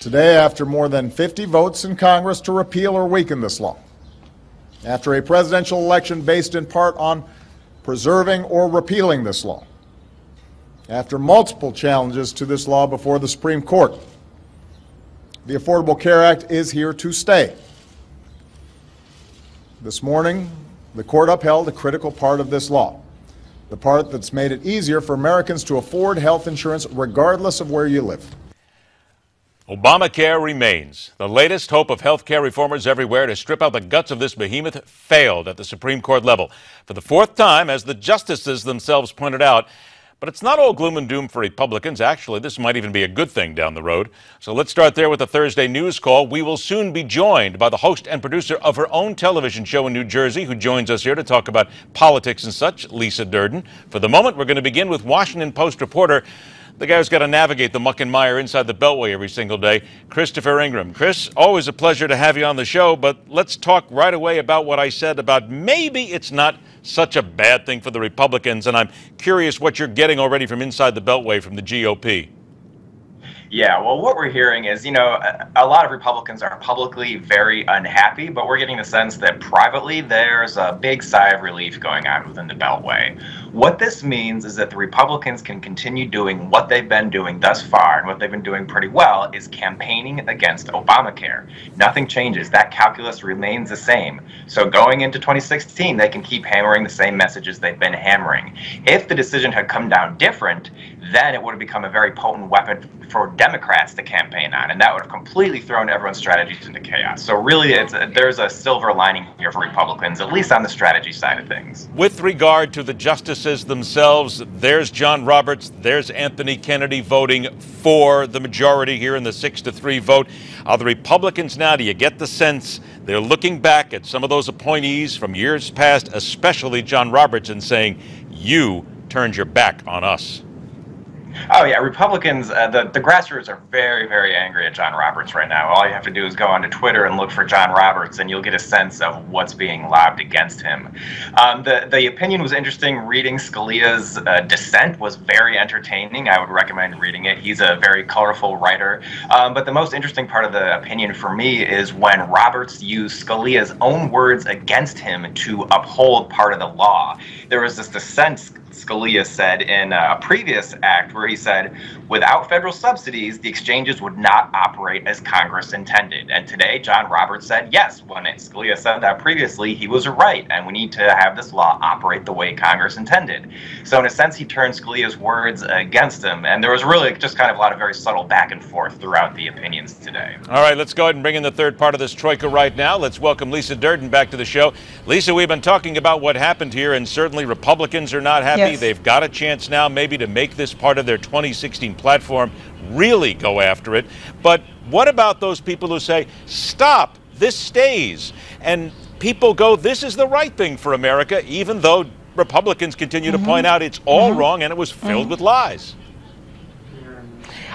Today, after more than 50 votes in Congress to repeal or weaken this law, after a presidential election based in part on preserving or repealing this law, after multiple challenges to this law before the Supreme Court, the Affordable Care Act is here to stay. This morning, the court upheld a critical part of this law, the part that's made it easier for Americans to afford health insurance regardless of where you live. Obamacare remains. The latest hope of health care reformers everywhere to strip out the guts of this behemoth failed at the Supreme Court level for the fourth time, as the justices themselves pointed out. But it's not all gloom and doom for Republicans. Actually, this might even be a good thing down the road. So let's start there with the Thursday news call. We will soon be joined by the host and producer of her own television show in New Jersey, who joins us here to talk about politics and such, Lisa Durden. For the moment, we're going to begin with Washington Post reporter, the guy who's got to navigate the muck and mire inside the Beltway every single day, Christopher Ingraham. Chris, always a pleasure to have you on the show, but let's talk right away about what I said about maybe it's not such a bad thing for the Republicans, and I'm curious what you're getting already from inside the Beltway from the GOP. Yeah, well, what we're hearing is, a lot of Republicans are publicly very unhappy, but we're getting the sense that privately there's a big sigh of relief going on within the Beltway. What this means is that the Republicans can continue doing what they've been doing thus far, and what they've been doing pretty well is campaigning against Obamacare. Nothing changes. That calculus remains the same. So going into 2016, they can keep hammering the same messages they've been hammering. If the decision had come down different, then it would have become a very potent weapon for Democrats to campaign on, and that would have completely thrown everyone's strategies into chaos. So really, there's a silver lining here for Republicans, at least on the strategy side of things. With regard to the justices themselves, there's John Roberts, there's Anthony Kennedy voting for the majority here in the 6-3 vote. Are the Republicans now, do you get the sense they're looking back at some of those appointees from years past, especially John Roberts, and saying, you turned your back on us? Oh, yeah. Republicans, the grassroots are very, very angry at John Roberts right now. All you have to do is go onto Twitter and look for John Roberts, and you'll get a sense of what's being lobbed against him. The opinion was interesting. Reading Scalia's dissent was very entertaining. I would recommend reading it. He's a very colorful writer. But the most interesting part of the opinion for me is when Roberts used Scalia's own words against him to uphold part of the law. There was this dissent Scalia said in a previous act where he said, without federal subsidies, the exchanges would not operate as Congress intended. And today, John Roberts said, yes, when Scalia said that previously, he was right, and we need to have this law operate the way Congress intended. So in a sense, he turned Scalia's words against him, and there was really just kind of a lot of very subtle back and forth throughout the opinions today. All right, let's go ahead and bring in the third part of this troika right now. Let's welcome Lisa Durden back to the show. Lisa, we've been talking about what happened here, and certainly Republicans are not happy. Yes. They've got a chance now maybe to make this part of their 2016 platform, really go after it. But what about those people who say, stop, this stays? And people go, this is the right thing for America, even though Republicans continue to point out it's all wrong and it was filled with lies.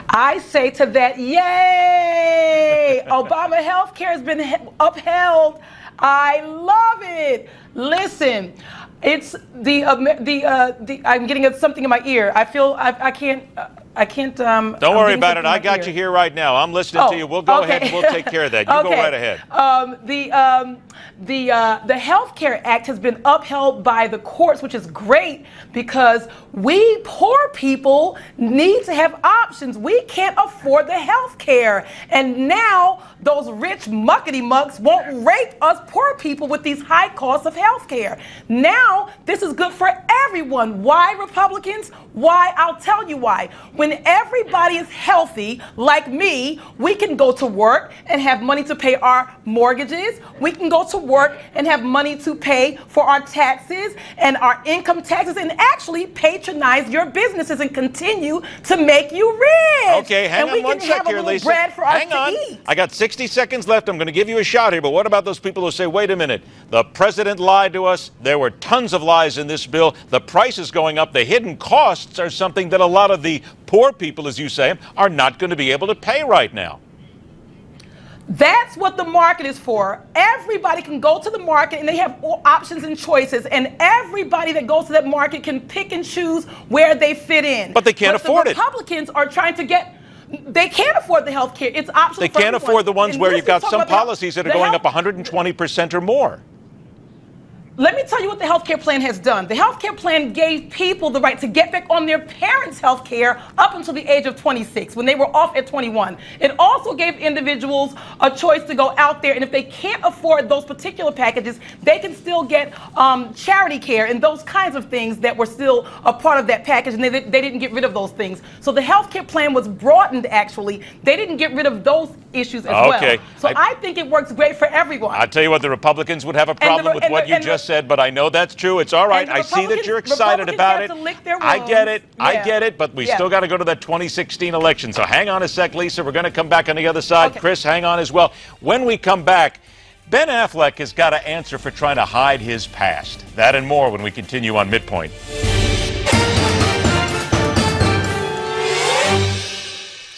I say to that, yay! Obama health care has been upheld. I love it. Listen, it's I'm getting something in my ear. I feel I can't. Don't worry about it. I got you here right now. I'm listening to you. We'll go ahead and we'll take care of that. You go right ahead. The Health Care Act has been upheld by the courts, which is great because we poor people need to have options. We can't afford the health care. And now those rich muckety mucks won't rape us poor people with these high costs of health care. Now this is good for everyone. Why, Republicans? Why? I'll tell you why. When everybody is healthy, like me, we can go to work and have money to pay our mortgages. We can go to work and have money to pay for our taxes and our income taxes and actually patronize your businesses and continue to make you rich. Okay, hang on one sec here, Lisa. Bread for hang us on. to eat. I got 60 seconds left. I'm going to give you a shot here, but what about those people who say, wait a minute, the president lied to us. There were tons of lies in this bill. The price is going up. The hidden costs are something that a lot of the poor people, as you say, are not going to be able to pay right now. That's what the market is for. Everybody can go to the market and they have options and choices, and everybody that goes to that market can pick and choose where they fit in. But they can't afford it. Republicans are trying to get They can't afford the health care. It's optional. They can't afford the ones where you've got some policies that are going up 120% or more. Let me tell you what the health care plan has done. The health care plan gave people the right to get back on their parents' health care up until the age of 26, when they were off at 21. It also gave individuals a choice to go out there, and if they can't afford those particular packages, they can still get charity care and those kinds of things that were still a part of that package, and they didn't get rid of those things. So the health care plan was broadened, actually. They didn't get rid of those issues as well. So I think it works great for everyone. I'll tell you what, the Republicans would have a problem with what you just said, but I know that's true. It's all right. I see that you're excited about it. I get it. I get it. But we still got to go to that 2016 election. So hang on a sec, Lisa. We're going to come back on the other side. Chris, hang on as well. When we come back, Ben Affleck has got to answer for trying to hide his past. That and more when we continue on MidPoint.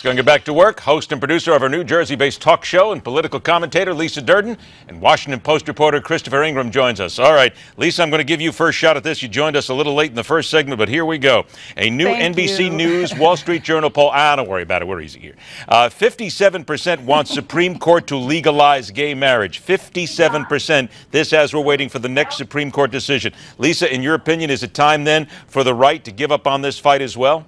Going to get back to work. Host and producer of our New Jersey-based talk show and political commentator Lisa Durden and Washington Post reporter Christopher Ingram joins us. All right, Lisa, I'm going to give you first shot at this. You joined us a little late in the first segment, but here we go. A new NBC News, Wall Street Journal poll. Don't worry about it. We're easy here. 57% want Supreme Court to legalize gay marriage. 57%. This as we're waiting for the next Supreme Court decision. Lisa, in your opinion, is it time then for the right to give up on this fight as well?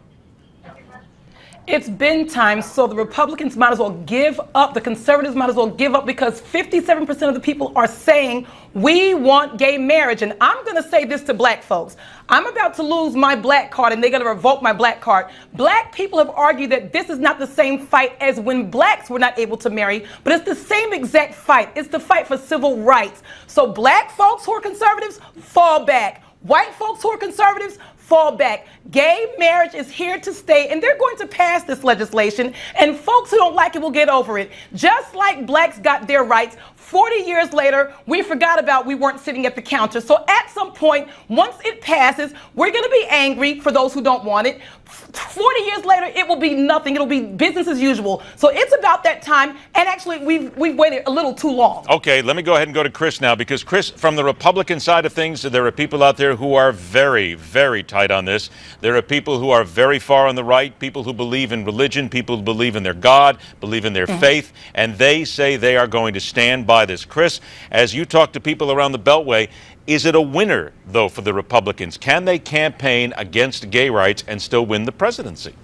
It's been time, so the Republicans might as well give up, the conservatives might as well give up, because 57% of the people are saying we want gay marriage. And I'm going to say this to black folks. I'm about to lose my black card, and they're going to revoke my black card. Black people have argued that this is not the same fight as when blacks were not able to marry, but it's the same exact fight. It's the fight for civil rights. So black folks who are conservatives, fall back. White folks who are conservatives, fall back. Gay marriage is here to stay, and they're going to pass this legislation, and folks who don't like it will get over it. Just like blacks got their rights, 40 years later, we forgot about we weren't sitting at the counter. So at some point, once it passes, we're going to be angry for those who don't want it. 40 years later, it will be nothing. It'll be business as usual. So it's about that time, and actually, we've waited a little too long. Okay, let me go ahead and go to Chris now, because Chris, from the Republican side of things, there are people out there who are very, very tight on this. There are people who are very far on the right, people who believe in religion, people who believe in their God, believe in their faith, and they say they are going to stand by this. Chris, as you talk to people around the Beltway, is it a winner, though, for the Republicans? Can they campaign against gay rights and still win the presidency?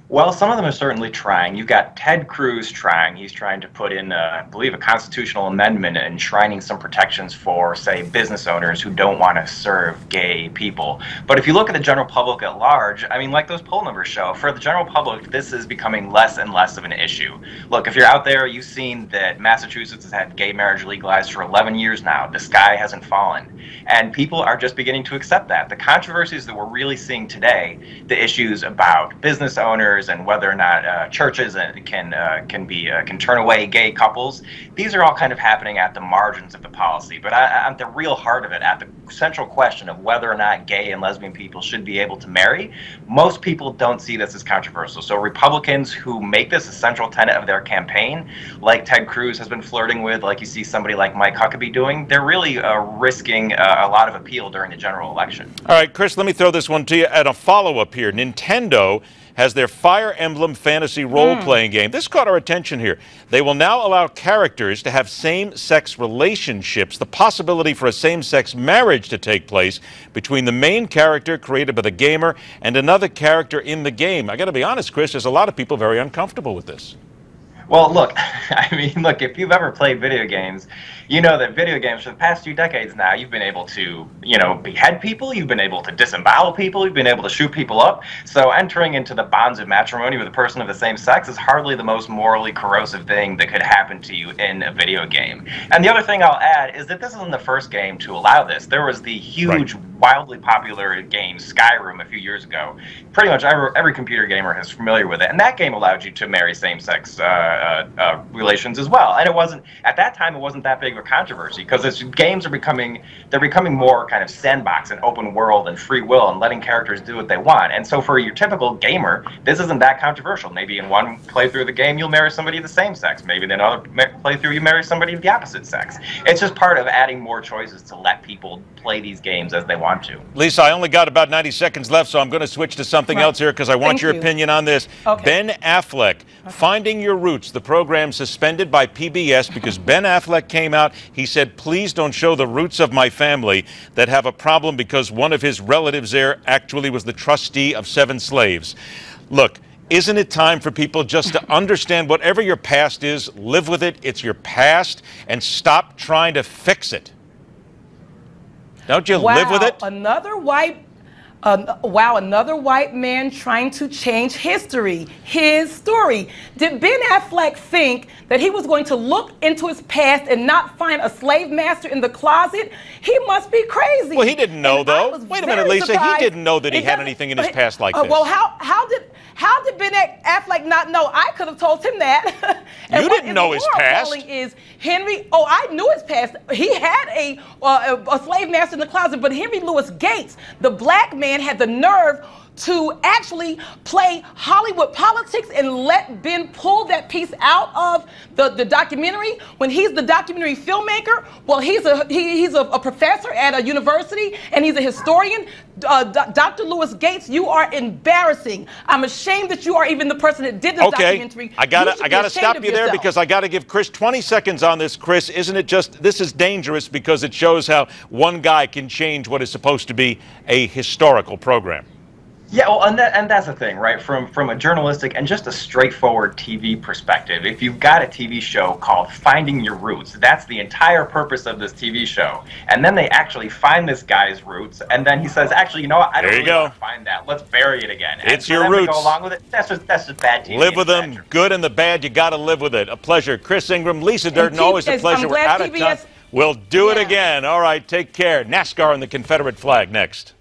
Well, some of them are certainly trying. You've got Ted Cruz trying. He's trying to put in, I believe, a constitutional amendment enshrining some protections for, say, business owners who don't want to serve gay people. But if you look at the general public at large, I mean, like those poll numbers show, for the general public, this is becoming less and less of an issue. Look, if you're out there, you've seen that Massachusetts has had gay marriage legalized for 11 years now. The sky hasn't fallen. And people are just beginning to accept that. The controversies that we're really seeing today, the issues about business owners and whether or not churches can turn away gay couples, these are all kind of happening at the margins of the policy. But at the real heart of it, at the central question of whether or not gay and lesbian people should be able to marry, most people don't see this as controversial. So Republicans who make this a central tenet of their campaign, like Ted Cruz has been flirting with, like you see somebody like Mike Huckabee doing, they're really risking a lot of appeal during the general election. All right, Chris, let me throw this one to you at a follow-up here. Nintendo has their Fire Emblem fantasy role-playing game. This caught our attention here. They will now allow characters to have same-sex relationships, the possibility for a same-sex marriage to take place between the main character created by the gamer and another character in the game. I got to be honest, Chris, there's a lot of people very uncomfortable with this. Well, look, I mean, look, if you've ever played video games, you know that video games for the past few decades now, you've been able to, behead people, you've been able to disembowel people, you've been able to shoot people up. So entering into the bonds of matrimony with a person of the same sex is hardly the most morally corrosive thing that could happen to you in a video game. And the other thing I'll add is that this isn't the first game to allow this. There was the huge, wildly popular game Skyrim a few years ago. Pretty much every computer gamer is familiar with it. And that game allowed you to marry same-sex relations as well. And it wasn't, at that time, it wasn't that big of a controversy, because as games are becoming more kind of sandbox and open world and free will and letting characters do what they want. And so for your typical gamer, this isn't that controversial. Maybe in one playthrough of the game, you'll marry somebody of the same sex. Maybe in another playthrough, you marry somebody of the opposite sex. It's just part of adding more choices to let people play these games as they want to. Lisa, I only got about 90 seconds left, so I'm going to switch to something else here because I want your opinion on this. Okay. Ben Affleck, Finding Your Roots, the program suspended by PBS because Ben Affleck came out. He said, please don't show the roots of my family that have a problem because one of his relatives there actually was the trustee of 7 slaves. Look, isn't it time for people just to understand whatever your past is, live with it, it's your past, and stop trying to fix it? Don't you live with it? Another white man trying to change history, his story. Did Ben Affleck think that he was going to look into his past and not find a slave master in the closet? He must be crazy. Well, he didn't know, though. Wait a minute, Lisa. Surprised. He didn't know that he had anything in his past like this. Well, how did Ben Affleck not know? I could have told him that. You didn't know his past. Is Henry? Oh, I knew his past. He had a slave master in the closet, but Henry Louis Gates, the black man, had the nerve to actually play Hollywood politics and let Ben pull that piece out of the documentary when he's the documentary filmmaker. Well, he's a professor at a university and he's a historian. Dr. Louis Gates, you are embarrassing. I'm ashamed that you are even the person that did this documentary. I gotta stop you there because I gotta give Chris 20 seconds on this. Chris, isn't it just, this is dangerous because it shows how one guy can change what is supposed to be a historical program. Yeah, well, and that's the thing, right? From a journalistic and just a straightforward TV perspective, if you've got a TV show called Finding Your Roots, that's the entire purpose of this TV show. And then they actually find this guy's roots, and then he says, actually, you know what? I don't really want to find that. Let's bury it again. It's your roots. Go along with it. That's just bad TV. Live with them, good and the bad. You got to live with it. A pleasure, Chris Ingram, Lisa Durden. Always a pleasure. We're out of time. We'll do it again. All right, take care. NASCAR and the Confederate flag next.